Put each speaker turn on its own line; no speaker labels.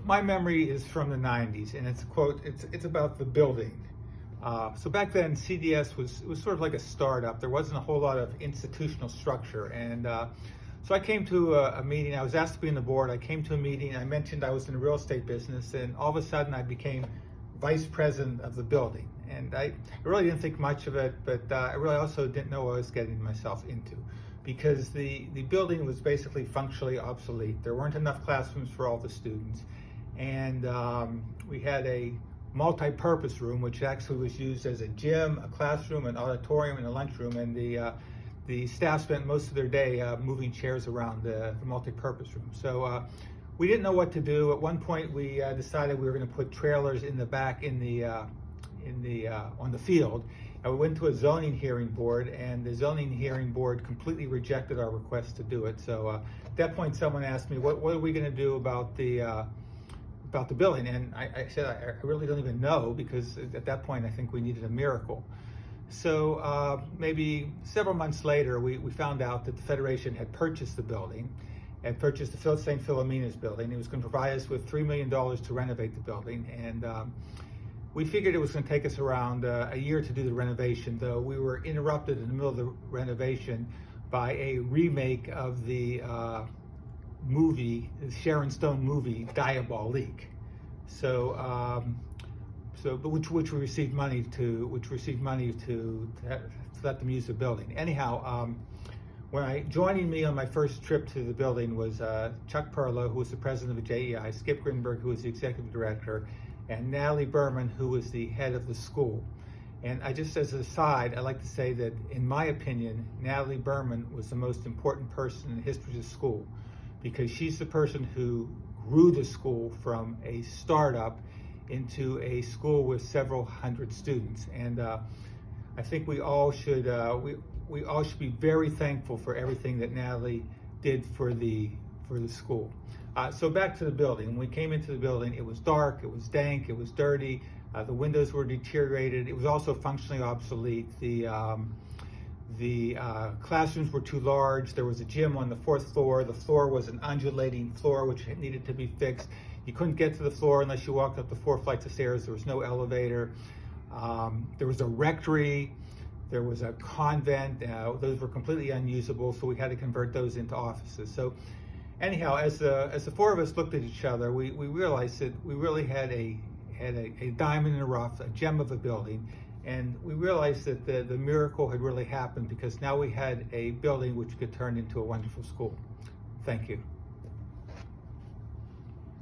My memory is from the 90s, and it's a quote, it's about the building. So back then, CDS was sort of like a startup. There wasn't a whole lot of institutional structure. And so I came to a meeting. I was asked to be on the board. I came to a meeting. I mentioned I was in the real estate business, and all of a sudden I became vice president of the building. And I really didn't think much of it, but I really also didn't know what I was getting myself into, because the building was basically functionally obsolete. There weren't enough classrooms for all the students. And we had a multi-purpose room, which actually was used as a gym, a classroom, an auditorium, and a lunchroom. And the staff spent most of their day moving chairs around the multi-purpose room. So we didn't know what to do. At one point, we decided we were going to put trailers in the back on the field. And we went to a zoning hearing board, and the zoning hearing board completely rejected our request to do it. So at that point, someone asked me, what are we going to do about the building? And I said, I really don't even know, because at that point I think we needed a miracle. So maybe several months later, we found out that the Federation had purchased the building, and purchased the St. Philomena's building. It was going to provide us with $3 million to renovate the building. And we figured it was going to take us around a year to do the renovation, though we were interrupted in the middle of the renovation by a remake of the movie, the Sharon Stone movie, Diabolique. Which we received money to let them use the building. Anyhow, joining me on my first trip to the building was Chuck Perlow, who was the president of the JEI, Skip Grinberg, who was the executive director, and Natalie Berman, who was the head of the school. And I just, as an aside, I'd like to say that, in my opinion, Natalie Berman was the most important person in the history of the school, because she's the person who grew the school from a startup into a school with several hundred students. And I think we all should be very thankful for everything that Natalie did for the school. So back to the building. When we came into the building, it was dark, it was dank, it was dirty. The windows were deteriorated. It was also functionally obsolete. The classrooms were too large. There was a gym on the 4th floor. The floor was an undulating floor, which needed to be fixed. You couldn't get to the floor unless you walked up the 4 flights of stairs. There was no elevator. There was a rectory. There was a convent. Those were completely unusable, so we had to convert those into offices. So anyhow, as the four of us looked at each other, we realized that we really had a diamond in the rough, a gem of a building. And we realized that the miracle had really happened, because now we had a building which could turn into a wonderful school. Thank you.